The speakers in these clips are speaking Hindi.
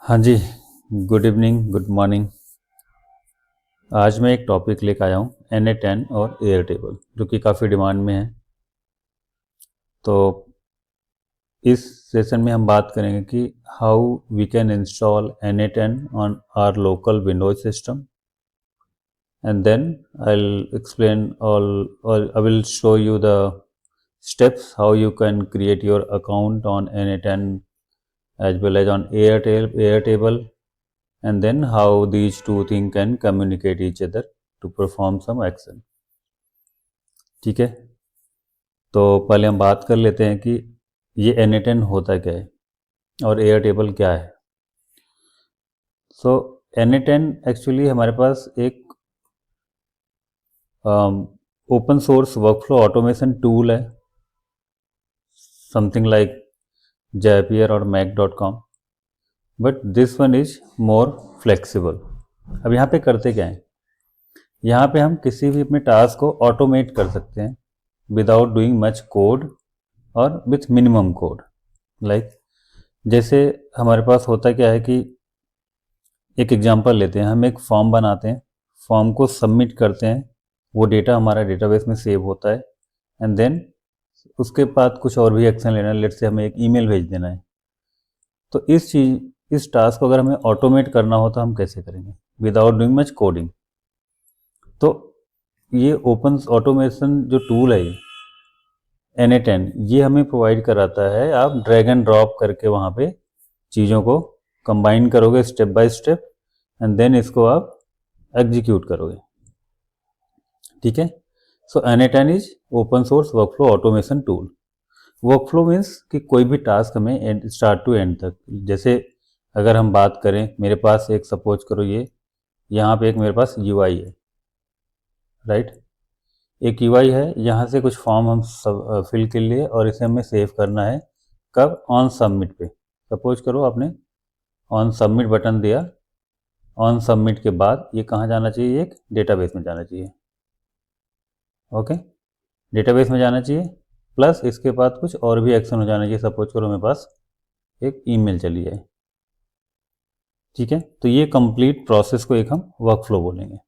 हाँ जी। Good evening, good morning. आज मैं एक टॉपिक लेकर आया हूँ Na10 और एयर टेबल, जो कि काफ़ी डिमांड में है। तो इस सेशन में हम बात करेंगे कि how we can install Na10 on our local Windows system, and then I will explain all, और I will show you the steps how you can create your account on Na10 as well as on Airtable, and then how these two things can communicate each other to perform some action. ठीक है, तो पहले हम बात कर लेते हैं कि ये Na10 होता क्या है और Airtable क्या है। सो Na10 एक्चुअली हमारे पास एक open source workflow automation tool है, समथिंग लाइक Zapier और Mac.com, but this one is more flexible. अब यहाँ पे करते क्या है, यहाँ पे हम किसी भी अपने टास्क को ऑटोमेट कर सकते हैं विदाउट डूइंग मच कोड और विथ मिनिमम कोड। लाइक जैसे हमारे पास होता क्या है कि एक एग्जांपल लेते हैं, हम एक फॉर्म बनाते हैं, फॉर्म को सबमिट करते हैं, वो डेटा हमारा डेटाबेस में सेव होता है, एंड देन उसके बाद कुछ और भी एक्शन लेना है। लेट से हमें एक ईमेल भेज देना है, तो इस टास्क को अगर हमें ऑटोमेट करना हो तो हम कैसे करेंगे विदाउट डूइंग मच कोडिंग। तो ये ओपन ऑटोमेशन जो टूल है Na10, ये हमें प्रोवाइड कराता है। आप ड्रैग एंड ड्रॉप करके वहाँ पे चीज़ों को कंबाइन करोगे step by step, and then इसको आप एग्जीक्यूट करोगे। ठीक है, so Na10 is open source workflow automation tool. Workflow means कि कोई भी टास्क हमें स्टार्ट टू एंड तक, जैसे अगर हम बात करें, मेरे पास एक सपोज करो ये यहाँ पे एक मेरे पास UI है, राइट। एक UI है, यहाँ से कुछ फॉर्म हम फिल कर लिए और इसे हमें सेव करना है। कब? ऑन सबमिट पे। सपोज करो आपने ऑन सबमिट बटन दिया, ऑन सबमिट के बाद ये कहाँ जाना चाहिए, एक डेटाबेस में जाना चाहिए। ओके, डेटाबेस में जाना चाहिए, प्लस इसके बाद कुछ और भी एक्शन हो जाना चाहिए। सपोज करो मेरे पास एक ईमेल चली जाए। ठीक है, तो ये कंप्लीट प्रोसेस को एक हम वर्कफ्लो बोलेंगे।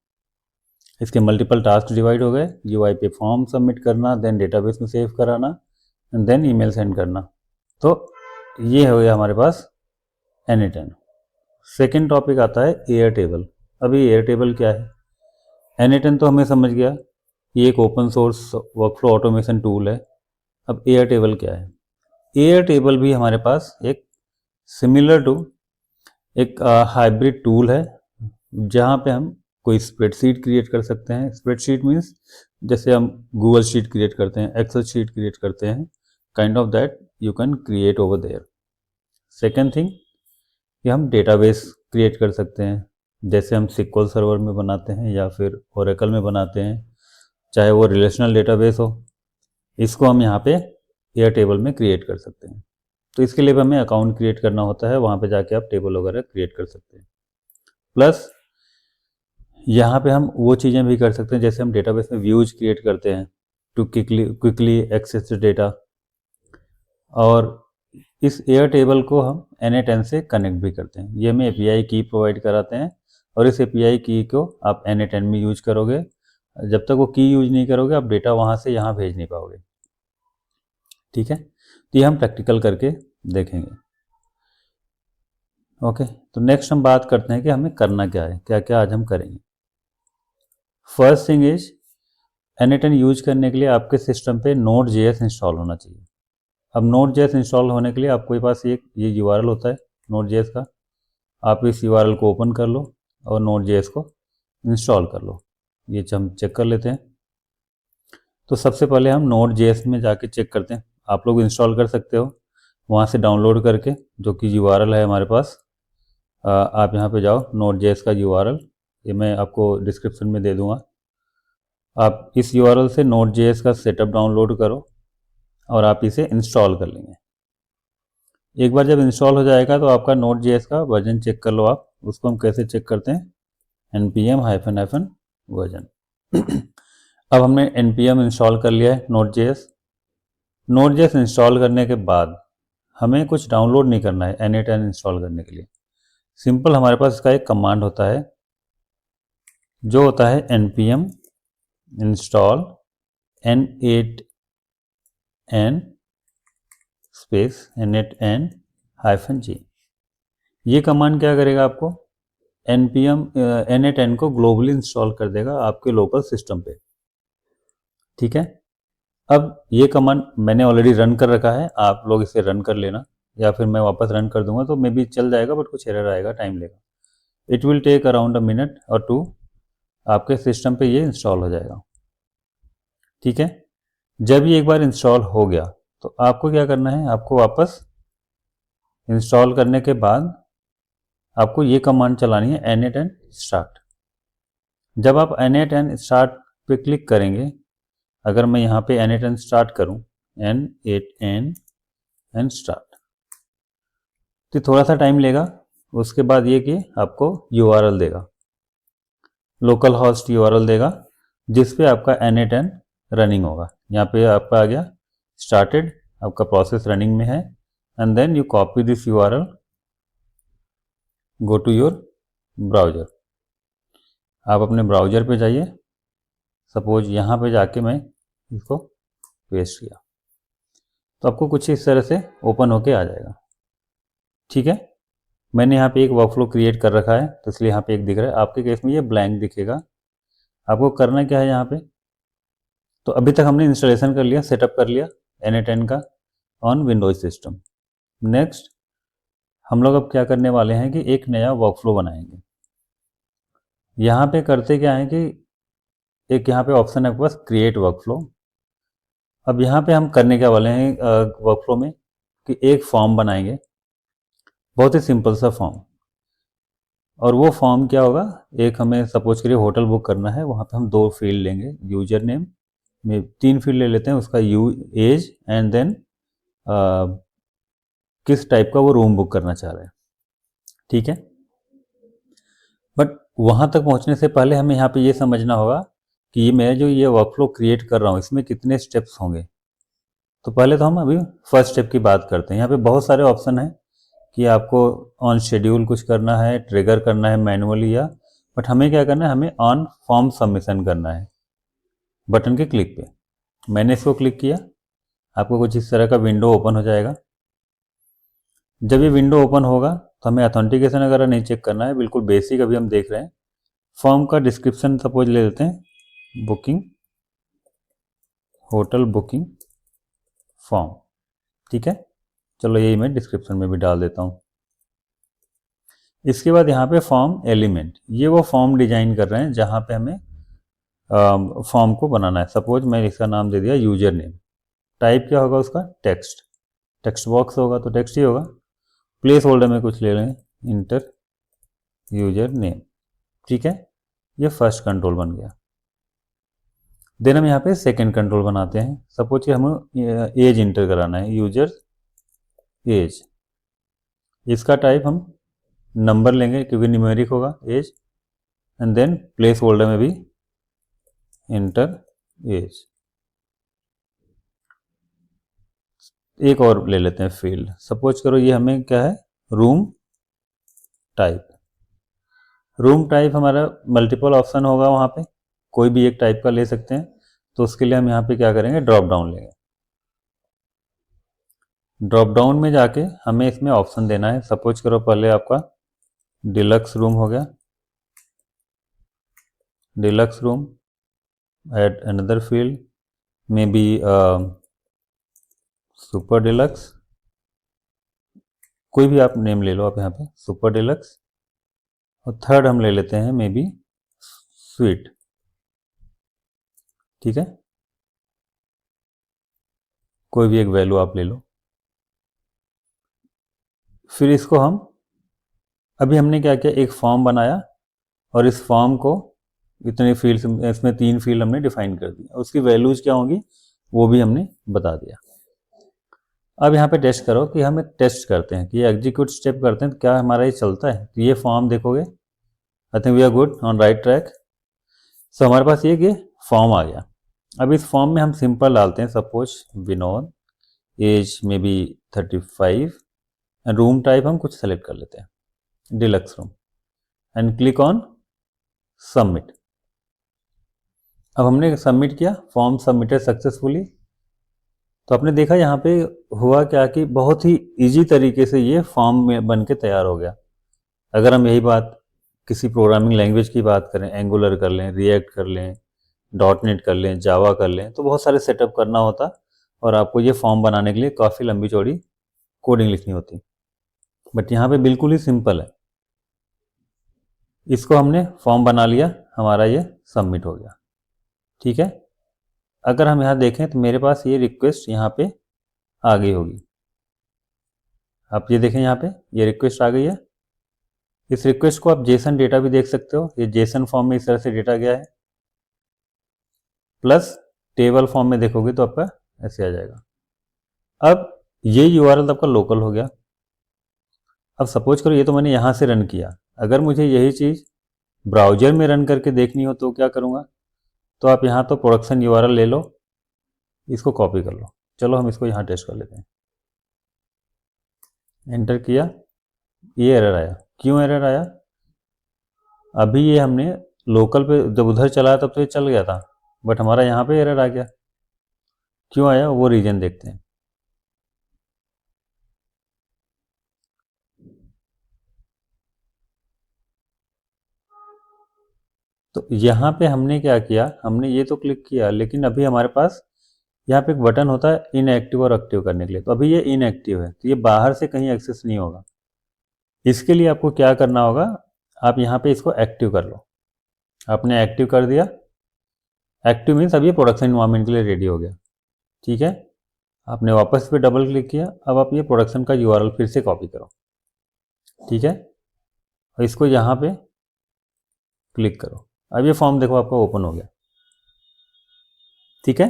इसके मल्टीपल टास्क डिवाइड हो गए, UI पे फॉर्म सबमिट करना, देन डेटाबेस में सेव कराना, एंड देन ईमेल सेंड करना। तो ये हो गया हमारे पास Na10। सेकेंड टॉपिक आता है Airtable। अभी Airtable क्या है? Na10 तो हमें समझ गया, ये एक open source workflow automation tool है। अब Airtable क्या है? Airtable भी हमारे पास एक सिमिलर टू एक हाइब्रिड टूल है, जहाँ पे हम कोई स्प्रेडशीट क्रिएट कर सकते हैं। स्प्रेडशीट मीन्स जैसे हम गूगल शीट क्रिएट करते हैं, एक्सेल शीट क्रिएट करते हैं, kind of that you can create over there. Second thing कि हम डेटाबेस क्रिएट कर सकते हैं, जैसे हम SQL सर्वर में बनाते हैं या फिर ओरेकल में बनाते हैं, चाहे वो रिलेशनल डेटाबेस हो, इसको हम यहाँ पे Airtable में क्रिएट कर सकते हैं। तो इसके लिए भी हमें अकाउंट क्रिएट करना होता है, वहाँ पे जाके आप टेबल वगैरह क्रिएट कर सकते हैं। प्लस यहाँ पे हम वो चीज़ें भी कर सकते हैं, जैसे हम डेटाबेस में व्यूज क्रिएट करते हैं टू क्विकली एक्सेस डेटा, और इस Airtable को हम Na10 से कनेक्ट भी करते हैं। ये हमें API की प्रोवाइड कराते हैं, और इस API की को आप Na10 में यूज करोगे। जब तक वो की यूज नहीं करोगे, आप डेटा वहाँ से यहाँ भेज नहीं पाओगे। ठीक है, तो ये हम प्रैक्टिकल करके देखेंगे। ओके, तो नेक्स्ट हम बात करते हैं कि हमें करना क्या है, क्या क्या आज हम करेंगे। First thing is, Na10 use करने के लिए आपके सिस्टम पे Node.js इंस्टॉल होना चाहिए। अब Node.js इंस्टॉल होने के लिए आपके पास ये URL होता है Node.js का, आप इस URL को ओपन कर लो और Node.js को इंस्टॉल कर लो। ये हम चेक कर लेते हैं। तो सबसे पहले हम Node.js में जाके चेक करते हैं। आप लोग इंस्टॉल कर सकते हो वहाँ से डाउनलोड करके, जो कि URL है हमारे पास। आप यहाँ पे जाओ, Node.js का URL ये मैं आपको डिस्क्रिप्शन में दे दूँगा। आप इस URL से Node.js का सेटअप डाउनलोड करो और आप इसे इंस्टॉल कर लेंगे। एक बार जब इंस्टॉल हो जाएगा तो आपका Node.js का वर्जन चेक कर लो आप। उसको हम कैसे चेक करते हैं, npm -version। अब हमने npm इंस्टॉल कर लिया है Node.js इंस्टॉल करने के बाद हमें कुछ डाउनलोड नहीं करना है Na10 इंस्टॉल करने के लिए। सिंपल हमारे पास इसका एक कमांड होता है जो होता है npm install n8n space n8n-g। ये कमांड क्या करेगा, आपको npm n8n को ग्लोबली इंस्टॉल कर देगा आपके लोकल सिस्टम पे। ठीक है, अब ये कमांड मैंने ऑलरेडी रन कर रखा है, आप लोग इसे रन कर लेना, या फिर मैं वापस रन कर दूंगा तो मे बी चल जाएगा, बट कुछ एरर आएगा, टाइम लेगा। It will take around a minute और 2, आपके सिस्टम पे ये इंस्टॉल हो जाएगा। ठीक है, जब ये एक बार इंस्टॉल हो गया तो आपको क्या करना है, आपको वापस इंस्टॉल करने के बाद आपको ये कमांड चलानी है n8n स्टार्ट। जब आप n8n स्टार्ट पे क्लिक करेंगे, अगर मैं यहाँ पे n8n स्टार्ट करूँ, n8n स्टार्ट, तो थोड़ा सा टाइम लेगा। उसके बाद ये कि आपको URL देगा, लोकल होस्ट URL देगा, जिस पे आपका n8n रनिंग होगा। यहाँ पे आपका आ गया स्टार्टेड, आपका प्रोसेस रनिंग में है, and then you copy this URL, go to your browser. आप अपने ब्राउज़र पे जाइए, सपोज यहाँ पे जाके मैं इसको पेस्ट किया तो आपको कुछ इस तरह से ओपन होके आ जाएगा। ठीक है, मैंने यहाँ पे एक वर्कफ्लो क्रिएट कर रखा है तो इसलिए यहाँ पे एक दिख रहा है, आपके केस में ये ब्लैंक दिखेगा। आपको करना क्या है, यहाँ पे तो अभी तक हमने इंस्टॉलेशन कर लिया, सेटअप कर लिया n8n का ऑन विंडोज सिस्टम। नेक्स्ट हम लोग अब क्या करने वाले हैं कि एक नया वर्कफ्लो बनाएंगे। यहाँ पे करते क्या है कि एक यहाँ पे ऑप्शन है आपके पास क्रिएट वर्कफ्लो। अब यहाँ पे हम करने क्या वाले हैं वर्कफ्लो में कि एक फॉर्म बनाएंगे, बहुत ही सिंपल सा फॉर्म। और वो फॉर्म क्या होगा, एक हमें सपोज करिए होटल बुक करना है, वहाँ पे हम 2 फील्ड लेंगे, यूजर नेम में 3 फील्ड ले लेते हैं, उसका एज एंड देन किस टाइप का वो रूम बुक करना चाह रहे हैं। ठीक है, बट वहाँ तक पहुँचने से पहले हमें यहाँ पे ये समझना होगा कि ये मैं जो ये वर्कफ्लो क्रिएट कर रहा हूँ इसमें कितने स्टेप्स होंगे। तो पहले तो हम अभी फर्स्ट स्टेप की बात करते हैं। यहाँ पे बहुत सारे ऑप्शन हैं कि आपको ऑन शेड्यूल कुछ करना है, ट्रिगर करना है मैनुअली, या बट हमें क्या करना है, हमें ऑन फॉर्म सबमिशन करना है बटन के क्लिक पे। मैंने इसको क्लिक किया, आपको कुछ इस तरह का विंडो ओपन हो जाएगा। जब ये विंडो ओपन होगा तो हमें अथेंटिकेशन वगैरह नहीं चेक करना है, बिल्कुल बेसिक अभी हम देख रहे हैं। फॉर्म का डिस्क्रिप्शन सपोज ले लेते हैं, बुकिंग, होटल बुकिंग फॉर्म। ठीक है, चलो यही मैं डिस्क्रिप्शन में भी डाल देता हूँ। इसके बाद यहाँ पे फॉर्म एलिमेंट, ये वो फॉर्म डिजाइन कर रहे हैं जहाँ पे हमें फॉर्म को बनाना है। सपोज मैं इसका नाम दे दिया यूजर नेम, टाइप क्या होगा उसका, टेक्स्ट, टेक्स्ट बॉक्स होगा तो टेक्स्ट ही होगा। प्लेस होल्डर में कुछ ले लें, इंटर यूजर नेम। ठीक है, ये फर्स्ट कंट्रोल बन गया। देन हम यहाँ पे सेकंड कंट्रोल बनाते हैं। सपोज कि हमें एज इंटर कराना है, यूजर एज, इसका टाइप हम नंबर लेंगे क्योंकि न्यूमेरिक होगा age, and then placeholder में भी इंटर एज। एक और ले लेते हैं फील्ड, सपोज करो ये हमें क्या है, रूम टाइप। रूम टाइप हमारा मल्टीपल ऑप्शन होगा, वहाँ पे कोई भी एक टाइप का ले सकते हैं। तो उसके लिए हम यहाँ पे क्या करेंगे, ड्रॉप डाउन लेंगे। ड्रॉप डाउन में जाके हमें इसमें ऑप्शन देना है। सपोज करो पहले आपका डिलक्स रूम हो गया, deluxe room, add another field maybe super deluxe, कोई भी आप नेम ले लो आप यहाँ पे, सुपर डिलक्स। और थर्ड हम ले लेते हैं मे बी स्वीट। ठीक है, कोई भी एक वैल्यू आप ले लो। फिर इसको हम, अभी हमने क्या किया, एक फॉर्म बनाया और इस फॉर्म को इतने फील्ड, इसमें 3 फील्ड हमने डिफाइन कर दिया, उसकी वैल्यूज क्या होंगी वो भी हमने बता दिया। अब यहाँ पे टेस्ट करो कि हमें टेस्ट करते हैं कि ये एग्जीक्यूट स्टेप करते हैं तो क्या हमारा ये चलता है। तो ये फॉर्म देखोगे, I think we are good on right track. So हमारे पास ये फॉर्म आ गया। अब इस फॉर्म में हम सिंपल डालते हैं, सपोज विनोद, एज में बी 35, रूम टाइप हम कुछ सेलेक्ट कर लेते हैं। Deluxe room and click on submit. अब हमने सबमिट किया, फॉर्म सबमिटेड सक्सेसफुली। तो आपने देखा यहाँ पे हुआ क्या कि बहुत ही इजी तरीके से ये फॉर्म में बन के तैयार हो गया। अगर हम यही बात किसी प्रोग्रामिंग लैंग्वेज की बात करें, एंगुलर कर लें, रिएक्ट कर लें, डॉटनेट कर लें, जावा कर लें, तो बहुत सारे सेटअप करना होता और आपको ये फॉर्म बनाने के लिए काफ़ी लंबी चौड़ी कोडिंग लिखनी होती। बट यहाँ पे बिल्कुल ही सिंपल है। इसको हमने फॉर्म बना लिया, हमारा ये सबमिट हो गया। ठीक है, अगर हम यहाँ देखें तो मेरे पास ये रिक्वेस्ट यहाँ पे आ गई होगी। आप ये देखें यहाँ पे ये रिक्वेस्ट आ गई है। इस रिक्वेस्ट को आप जेसन डेटा भी देख सकते हो। ये जेसन फॉर्म में इस तरह से डेटा गया है, प्लस टेबल फॉर्म में देखोगे तो आपका ऐसे आ जाएगा। अब ये यूआरएल आपका लोकल हो गया। अब सपोज करो ये तो मैंने यहाँ से रन किया, अगर मुझे यही चीज़ ब्राउजर में रन करके देखनी हो तो क्या करूँगा? तो आप यहाँ तो प्रोडक्शन यूआरएल ले लो, इसको कॉपी कर लो। चलो हम इसको यहाँ टेस्ट कर लेते हैं। एंटर किया, ये एरर आया। क्यों एरर आया? अभी ये हमने लोकल पे जब उधर चलाया तब तो ये चल गया था, बट हमारा यहाँ पे एरर आ गया। क्यों आया वो रीजन देखते हैं। तो यहाँ पे हमने क्या किया, हमने ये तो क्लिक किया, लेकिन अभी हमारे पास यहाँ पे एक बटन होता है इनएक्टिव और एक्टिव करने के लिए। तो अभी ये इनएक्टिव है, तो ये बाहर से कहीं एक्सेस नहीं होगा। इसके लिए आपको क्या करना होगा, आप यहाँ पे इसको एक्टिव कर लो। आपने एक्टिव कर दिया, एक्टिव मीन्स अब ये प्रोडक्शन इन्वायरमेंट के लिए रेडी हो गया। ठीक है, आपने वापस पे डबल क्लिक किया, अब आप ये प्रोडक्शन का यूआरएल फिर से कॉपी करो। ठीक है, और इसको यहाँ पे क्लिक करो। अब ये फॉर्म देखो आपका ओपन हो गया। ठीक है,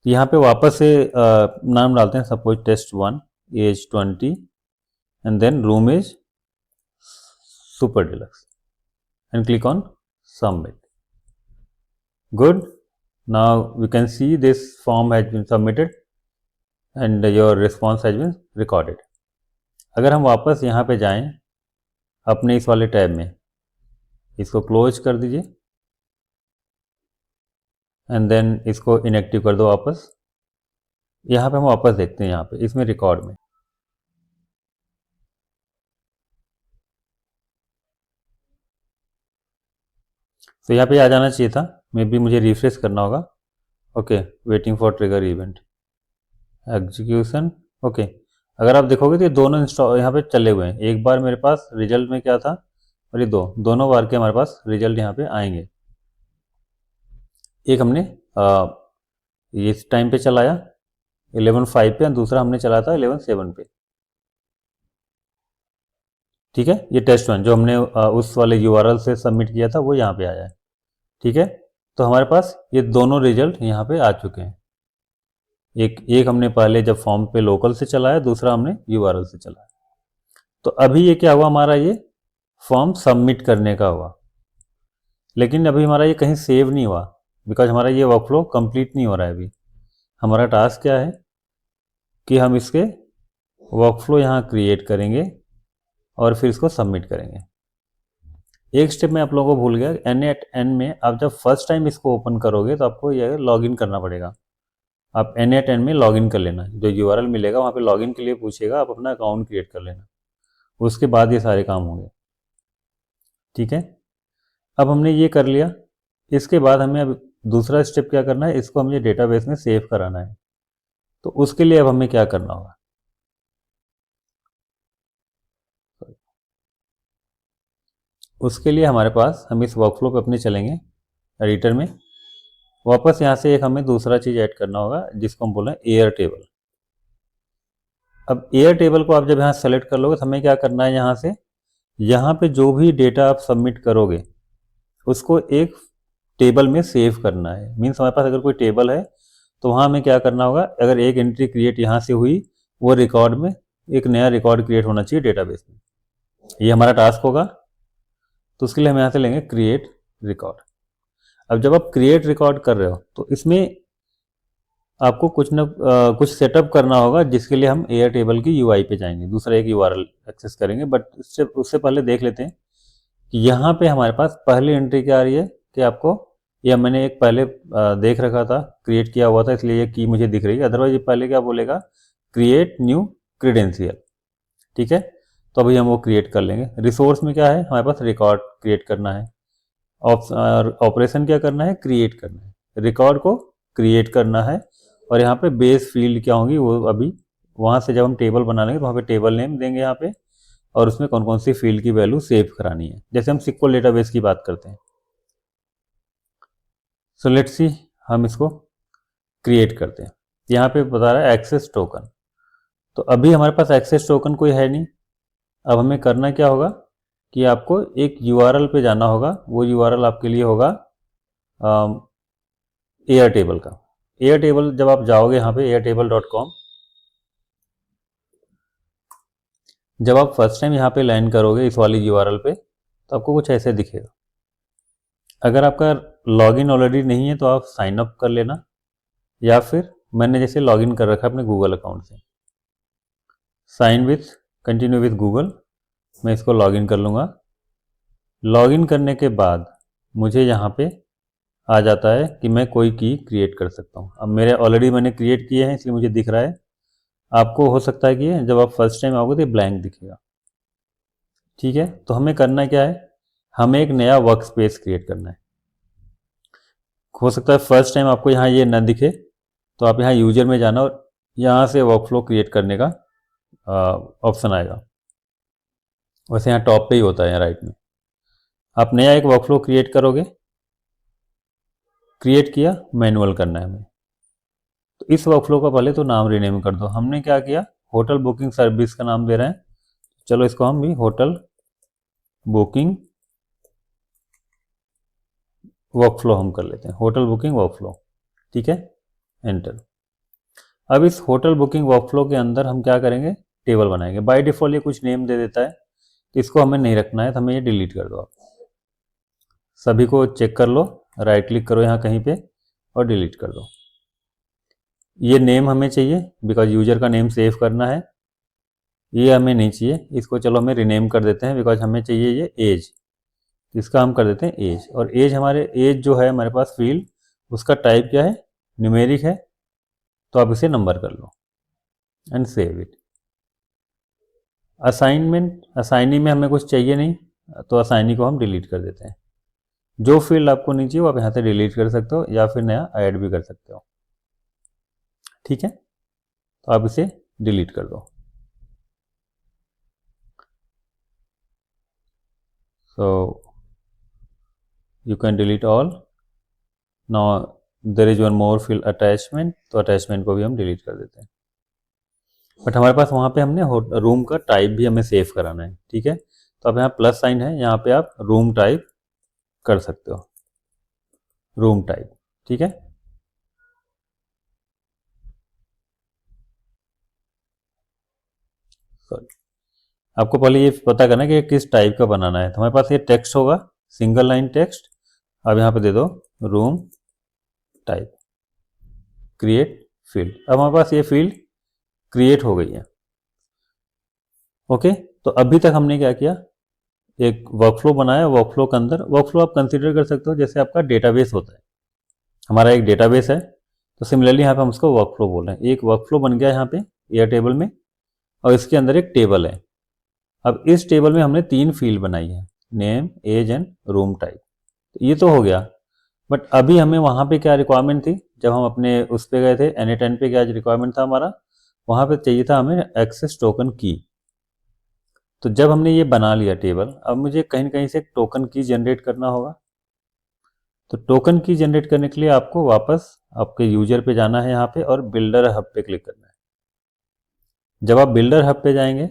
यहाँ पे वापस से नाम डालते हैं, suppose test1, age 20 and then room is super deluxe and click on submit. Good, now we can see this form has been submitted and your response has been recorded. अगर हम वापस यहाँ पे जाएं अपने इस वाले टैब में, इसको क्लोज कर दीजिए एंड देन इसको इनएक्टिव कर दो वापस। यहाँ पे हम वापस देखते हैं, यहाँ पे इसमें रिकॉर्ड में तो यहाँ पे आ जाना चाहिए था, मे बी मुझे रिफ्रेश करना होगा। Okay, waiting for trigger event execution. Okay, अगर आप देखोगे तो ये दोनों इंस्टॉल यहाँ पे चले हुए हैं। एक बार मेरे पास रिजल्ट में क्या था, और ये दोनों बार के हमारे पास रिजल्ट यहाँ पे आएंगे। एक हमने इस टाइम पे चलाया 11:05 पे, दूसरा हमने चलाया था 11:07 पे। ठीक है, ये test1 जो हमने उस वाले यूआरएल से सबमिट किया था वो यहाँ पे आया है। ठीक है, तो हमारे पास ये दोनों रिजल्ट यहाँ पे आ चुके हैं। एक हमने पहले जब फॉर्म पे लोकल से चलाया, दूसरा हमने यूआरएल से चलाया। तो अभी ये क्या हुआ, हमारा ये फॉर्म सबमिट करने का हुआ, लेकिन अभी हमारा ये कहीं सेव नहीं हुआ, बिकॉज हमारा ये वर्कफ्लो कंप्लीट नहीं हो रहा है। अभी हमारा टास्क क्या है कि हम इसके वर्कफ्लो यहाँ क्रिएट करेंगे और फिर इसको सबमिट करेंगे। एक स्टेप मैं आप लोगों को भूल गया, n8n में आप जब फर्स्ट टाइम इसको ओपन करोगे तो आपको यह लॉगिन करना पड़ेगा। आप n8n में लॉगिन कर लेना, जो यूआरएल मिलेगा वहाँ पे लॉगिन के लिए पूछेगा, आप अपना अकाउंट क्रिएट कर लेना, उसके बाद ये सारे काम होंगे। ठीक है, अब हमने ये कर लिया। इसके बाद हमें अब दूसरा स्टेप क्या करना है, इसको हमें डेटाबेस में सेव कराना है। तो उसके लिए अब हमें क्या करना होगा, उसके लिए हमारे पास, हम इस वर्कफ्लो पे अपने चलेंगे एडिटर में। वापस यहाँ से एक हमें दूसरा चीज़ ऐड करना होगा जिसको हम बोलें एयर टेबल। अब एयर टेबल को आप जब यहाँ सेलेक्ट कर लोगे तो हमें क्या करना है, यहाँ से यहाँ पे जो भी डेटा आप सबमिट करोगे उसको एक टेबल में सेव करना है। मीन्स हमारे पास अगर कोई टेबल है तो वहाँ हमें क्या करना होगा, अगर एक एंट्री क्रिएट यहाँ से हुई, वो रिकॉर्ड में एक नया रिकॉर्ड क्रिएट होना चाहिए डेटाबेस में। ये हमारा टास्क होगा। तो उसके लिए हम यहाँ से लेंगे क्रिएट रिकॉर्ड। अब जब आप क्रिएट रिकॉर्ड कर रहे हो तो इसमें आपको कुछ सेटअप करना होगा, जिसके लिए हम एयर टेबल की यूआई पे जाएंगे, दूसरा एक यूआरएल एक्सेस करेंगे। बट उससे पहले देख लेते हैं कि यहाँ पे हमारे पास पहली एंट्री क्या आ रही है कि आपको, या मैंने एक पहले देख रखा था, क्रिएट किया हुआ था, इसलिए ये की मुझे दिख रही है। अदरवाइज ये पहले क्या बोलेगा, क्रिएट न्यू क्रीडेंशियल। ठीक है, तो अभी हम वो क्रिएट कर लेंगे। रिसोर्स में क्या है हमारे पास, रिकॉर्ड क्रिएट करना है। ऑपरेशन क्या करना है, क्रिएट करना है, रिकॉर्ड को क्रिएट करना है। और यहाँ पे बेस फील्ड क्या होंगी वो अभी वहाँ से जब हम टेबल बना लेंगे तो वहाँ पे टेबल नेम देंगे यहाँ पे, और उसमें कौन कौन सी फील्ड की वैल्यू सेव करानी है, जैसे हम सिक्वल डेटाबेस की बात करते हैं। सो लेट्स सी, हम इसको क्रिएट करते हैं। यहाँ पे बता रहा है एक्सेस टोकन, तो अभी हमारे पास एक्सेस टोकन कोई है नहीं। अब हमें करना क्या होगा कि आपको एक यूआरएल पे जाना होगा। वो यूआरएल आपके लिए होगा एयर टेबल का। एयर टेबल जब आप जाओगे यहाँ पे airtable.com, जब आप फर्स्ट टाइम यहाँ पे लैंड करोगे इस वाली यूआरएल पे, तो आपको कुछ ऐसे दिखेगा। अगर आपका लॉगिन ऑलरेडी नहीं है तो आप साइन अप कर लेना, या फिर मैंने जैसे लॉगिन कर रखा है अपने गूगल अकाउंट से, sign with continue with Google, मैं इसको लॉगिन कर लूँगा। लॉगिन करने के बाद मुझे यहाँ पे आ जाता है कि मैं कोई की क्रिएट कर सकता हूँ। अब मेरे ऑलरेडी मैंने क्रिएट किए हैं इसलिए मुझे दिख रहा है। आपको हो सकता है कि जब आप फर्स्ट टाइम आओगे तो ब्लैंक दिखेगा। ठीक है, तो हमें करना क्या है, हमें एक नया वर्क स्पेस क्रिएट करना है। हो सकता है फर्स्ट टाइम आपको यहाँ ये न दिखे, तो आप यहाँ यूजर में जाना और यहाँ से वर्कफ्लो क्रिएट करने का ऑप्शन आएगा। वैसे यहाँ टॉप पे ही होता है, यहाँ राइट में। आप नया एक वर्कफ्लो क्रिएट करोगे, क्रिएट किया, मैनुअल करना है हमें। तो इस वर्कफ्लो का पहले तो नाम रीनेम कर दो। हमने क्या किया, होटल बुकिंग सर्विस का नाम दे रहे हैं, चलो इसको हम भी होटल बुकिंग वर्कफ्लो हम कर लेते हैं, होटल बुकिंग वर्कफ्लो। ठीक है, एंटर। अब इस होटल बुकिंग वर्कफ्लो के अंदर हम क्या करेंगे, टेबल बनाएंगे। बाय डिफॉल्ट ये कुछ नेम दे देता है, तो इसको हमें नहीं रखना है, तो हमें ये डिलीट कर दो। आप सभी को चेक कर लो, राइट क्लिक करो यहाँ कहीं पे और डिलीट कर दो। ये नेम हमें चाहिए बिकॉज यूजर का नेम सेव करना है, ये हमें नहीं चाहिए। इसको चलो हमें रिनेम कर देते हैं बिकॉज हमें चाहिए ये एज, इसका हम कर देते हैं एज। और एज हमारे एज जो है हमारे पास फील्ड, उसका टाइप क्या है, न्यूमेरिक है, तो आप इसे नंबर कर लो and save it. Assignment, assignee में हमें कुछ चाहिए नहीं, तो असाइनी को हम डिलीट कर देते हैं। जो फील्ड आपको नहीं चाहिए वो आप यहाँ से डिलीट कर सकते हो या फिर नया ऐड भी कर सकते हो। ठीक है, तो आप इसे डिलीट कर दो। So you can delete all. Now there is one more field attachment, तो अटैचमेंट को भी हम डिलीट कर देते हैं। बट हमारे पास वहाँ पे हमने रूम का टाइप भी हमें सेव कराना है। ठीक है, तो अब यहाँ प्लस साइन है, यहाँ पे आप रूम टाइप कर सकते हो, रूम टाइप। ठीक है, सॉरी, आपको पहले ये पता करना है कि किस टाइप का बनाना है। तो हमारे पास ये टेक्स्ट होगा, सिंगल लाइन टेक्स्ट। अब यहाँ पे दे दो रूम टाइप, क्रिएट फील्ड। अब हमारे पास ये फील्ड क्रिएट हो गई है। ओके, तो अभी तक हमने क्या किया, एक वर्कफ्लो बनाया। वर्कफ्लो के अंदर, वर्कफ्लो आप कंसीडर कर सकते हो जैसे आपका डेटाबेस होता है। हमारा एक डेटाबेस है, तो सिमिलरली यहाँ पे हम उसको वर्कफ्लो बोल रहे हैं। एक वर्कफ्लो बन गया यहाँ पे एयर टेबल में, और इसके अंदर एक टेबल है। अब इस टेबल में हमने 3 फील्ड बनाई है, name, age and room type. तो ये तो हो गया, बट अभी हमें वहाँ पे क्या रिक्वायरमेंट थी, जब हम अपने उस पे गए थे NA10 पे, क्या रिक्वायरमेंट था हमारा, वहाँ पे चाहिए था हमें एक्सेस टोकन की। तो जब हमने ये बना लिया टेबल, अब मुझे कहीं ना कहीं से एक टोकन की जनरेट करना होगा। तो टोकन की जनरेट करने के लिए आपको वापस आपके यूजर पे जाना है यहाँ पे, और बिल्डर हब पे क्लिक करना है। जब आप बिल्डर हब पे जाएंगे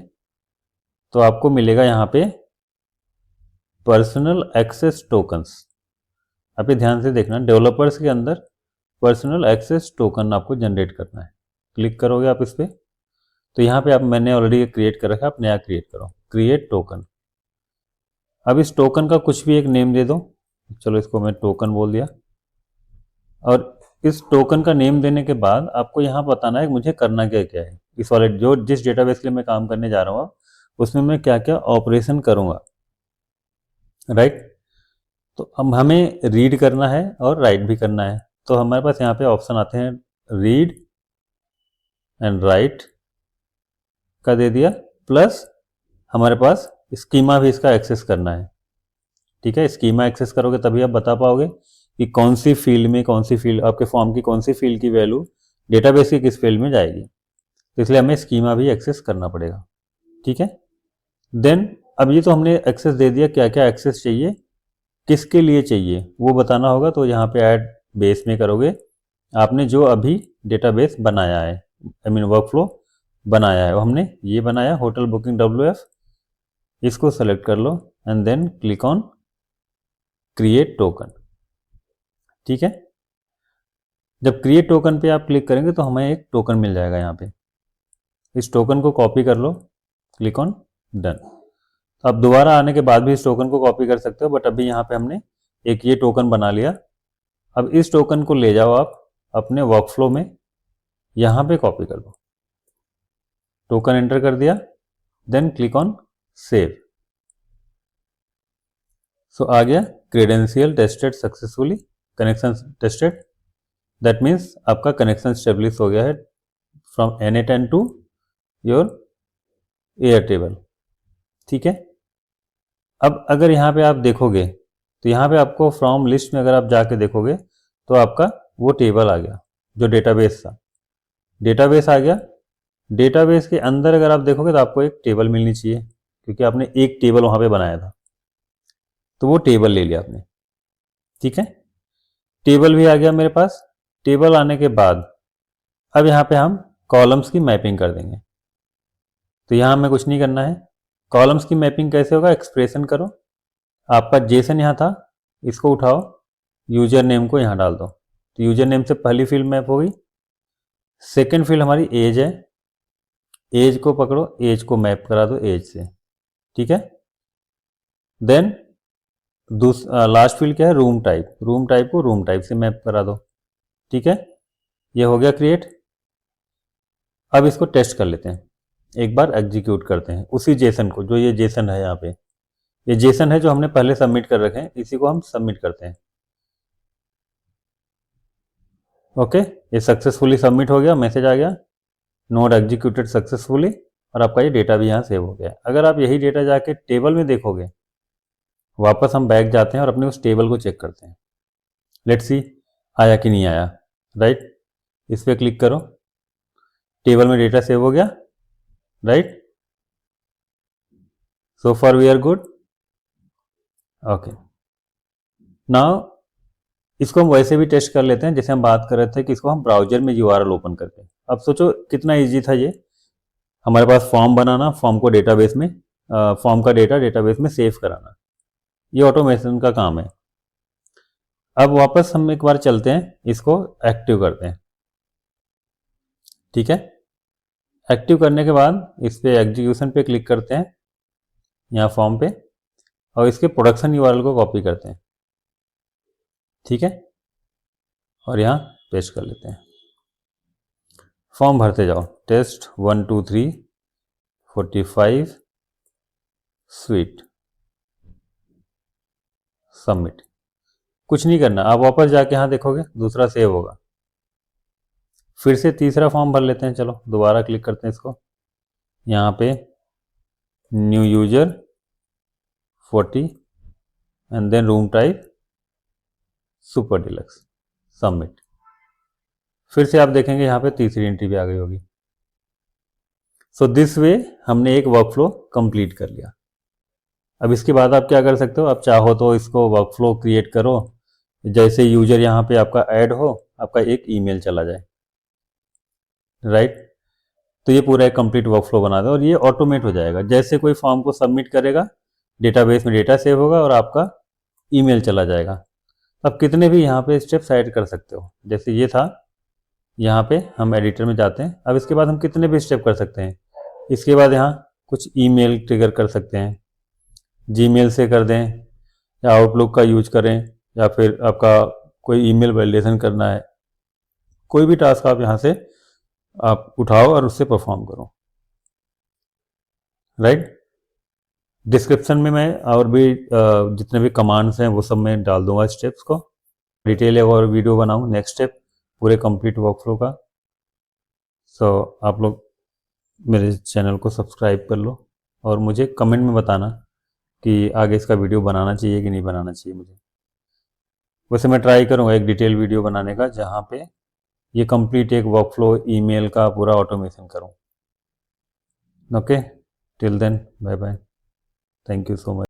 तो आपको मिलेगा यहाँ पे पर्सनल एक्सेस टोकन्स। आप ये ध्यान से देखना, डेवलपर्स के अंदर पर्सनल एक्सेस टोकन आपको जनरेट करना है। क्लिक करोगे आप इस पर, तो यहाँ पे आप, मैंने ऑलरेडी क्रिएट कर रखा है, आप नया क्रिएट करो, क्रिएट टोकन। अब इस टोकन का कुछ भी एक नेम दे दो, चलो इसको मैं टोकन बोल दिया। और इस टोकन का नेम देने के बाद आपको यहाँ बताना है मुझे करना क्या क्या है, इस वाले जिस डेटाबेस के लिए मैं काम करने जा रहा हूँ उसमें मैं क्या क्या ऑपरेशन करूँगा, राइट। तो अब हमें रीड करना है और राइट भी करना है, तो हमारे पास यहाँ पे ऑप्शन आते हैं रीड एंड राइट का दे दिया, प्लस हमारे पास स्कीमा भी इसका एक्सेस करना है। ठीक है, स्कीमा एक्सेस करोगे तभी आप बता पाओगे कि कौन सी फील्ड में कौन सी फील्ड आपके फॉर्म की कौन सी फील्ड की वैल्यू डेटाबेस की किस फील्ड में जाएगी, तो इसलिए हमें स्कीमा भी एक्सेस करना पड़ेगा। ठीक है, देन अब ये तो हमने एक्सेस दे दिया, क्या क्या एक्सेस चाहिए किसके लिए चाहिए वो बताना होगा। तो यहाँ पे ऐड बेस में करोगे, आपने जो अभी डेटाबेस बनाया है, आई मीन वर्कफ्लो बनाया है, वो हमने ये बनाया होटल बुकिंग WF, इसको सेलेक्ट कर लो and then click on create token. ठीक है, जब क्रिएट टोकन पे आप क्लिक करेंगे तो हमें एक टोकन मिल जाएगा यहाँ पे, इस टोकन को कॉपी कर लो, क्लिक ऑन डन। तो आप दोबारा आने के बाद भी इस टोकन को कॉपी कर सकते हो, बट अभी यहाँ पे हमने एक ये टोकन बना लिया। अब इस टोकन को ले जाओ आप अपने वर्कफ्लो में, यहाँ पे कॉपी कर दो, टोकन एंटर कर दिया, देन क्लिक ऑन सेव। सो आ गया credential tested successfully, connection tested, that means आपका कनेक्शन स्टेब्लिश हो गया है from NA10 to your Airtable. ठीक है, अब अगर यहाँ पे आप देखोगे तो यहाँ पे आपको फ्रॉम लिस्ट में अगर आप जाके देखोगे तो आपका वो टेबल आ गया जो डेटाबेस था, डेटाबेस आ गया। डेटाबेस के अंदर अगर आप देखोगे तो आपको एक टेबल मिलनी चाहिए, क्योंकि आपने एक टेबल वहाँ पे बनाया था, तो वो टेबल ले लिया आपने। ठीक है, टेबल भी आ गया मेरे पास। टेबल आने के बाद अब यहाँ पे हम कॉलम्स की मैपिंग कर देंगे। तो यहाँ हमें कुछ नहीं करना है, कॉलम्स की मैपिंग कैसे होगा, एक्सप्रेशन करो, आपका जेसन यहाँ था, इसको उठाओ, यूजर नेम को यहाँ डाल दो, तो यूजर नेम से पहली फील्ड मैप होगी। सेकंड फील्ड हमारी एज है, एज को पकड़ो, एज को मैप करा दो एज से। ठीक है, देन लास्ट फील्ड क्या है, रूम टाइप, रूम टाइप को रूम टाइप से मैप करा दो। ठीक है, ये हो गया क्रिएट। अब इसको टेस्ट कर लेते हैं, एक बार एग्जीक्यूट करते हैं उसी जेसन को, जो ये जेसन है यहाँ पे, ये जेसन है जो हमने पहले सबमिट कर रखे हैं, इसी को हम सबमिट करते हैं। ओके, ये सक्सेसफुली सबमिट हो गया, मैसेज आ गया नोड एग्जीक्यूटेड सक्सेसफुली, और आपका ये डेटा भी यहाँ सेव हो गया। अगर आप यही डेटा जाके टेबल में देखोगे, वापस हम बैक जाते हैं और अपने उस टेबल को चेक करते हैं, लेट्स सी आया कि नहीं आया। राइट, इस पर क्लिक करो, टेबल में डेटा सेव हो गया। Right, so far we are good. Okay, now इसको हम वैसे भी टेस्ट कर लेते हैं जैसे हम बात कर रहे थे कि इसको हम ब्राउजर में URL ओपन करके। अब सोचो कितना इजी था ये, हमारे पास फॉर्म बनाना, फॉर्म को डेटाबेस में, फॉर्म का डेटा डेटाबेस में सेव कराना, ये ऑटोमेशन का काम है। अब वापस हम एक बार चलते हैं, इसको एक्टिव करते हैं। ठीक है, एक्टिव करने के बाद इस पे एग्जीक्यूशन पे क्लिक करते हैं, यहाँ फॉर्म पे, और इसके प्रोडक्शन URL को कॉपी करते हैं। ठीक है, और यहाँ पेस्ट कर लेते हैं, फॉर्म भरते जाओ, टेस्ट 1 2 3 45 स्वीट, सबमिट। कुछ नहीं करना, आप वापस जाके यहाँ देखोगे दूसरा सेव होगा। फिर से तीसरा फॉर्म भर लेते हैं, चलो दोबारा क्लिक करते हैं इसको, यहाँ पे new user 40 and then room type super deluxe, submit. फिर से आप देखेंगे यहाँ पे तीसरी एंट्री भी आ गई होगी। सो दिस वे हमने एक वर्कफ्लो कंप्लीट कर लिया। अब इसके बाद आप क्या कर सकते हो, आप चाहो तो इसको वर्कफ्लो क्रिएट करो, जैसे यूजर यहाँ पे आपका ऐड हो, आपका एक ईमेल चला जाए। राइट, तो ये पूरा एक कंप्लीट वर्कफ्लो बना दो और ये ऑटोमेट हो जाएगा। जैसे कोई फॉर्म को सबमिट करेगा, डेटाबेस में डेटा सेव होगा और आपका ईमेल चला जाएगा। अब कितने भी यहाँ पे स्टेप्स ऐड कर सकते हो, जैसे ये था, यहाँ पे हम एडिटर में जाते हैं। अब इसके बाद हम कितने भी स्टेप कर सकते हैं, इसके बाद यहाँ कुछ ईमेल ट्रिगर कर सकते हैं, जीमेल से कर दें या आउटलुक का यूज करें, या फिर आपका कोई ईमेल वैलिडेशन करना है कोई भी टास्क आप यहाँ से आप उठाओ और उससे परफॉर्म करो, राइट। डिस्क्रिप्शन में मैं और भी जितने भी कमांड्स हैं वो सब मैं डाल दूंगा स्टेप्स को, डिटेल एक और वीडियो बनाऊँ नेक्स्ट स्टेप पूरे कंप्लीट वर्कफ्लो का। सो आप लोग मेरे चैनल को सब्सक्राइब कर लो और मुझे कमेंट में बताना कि आगे इसका वीडियो बनाना चाहिए कि नहीं बनाना चाहिए मुझे। वैसे मैं ट्राई करूँगा एक डिटेल वीडियो बनाने का जहाँ पे ये कंप्लीट एक वर्कफ्लो ईमेल का पूरा ऑटोमेशन करूँ। Okay, till then bye bye, thank you so much.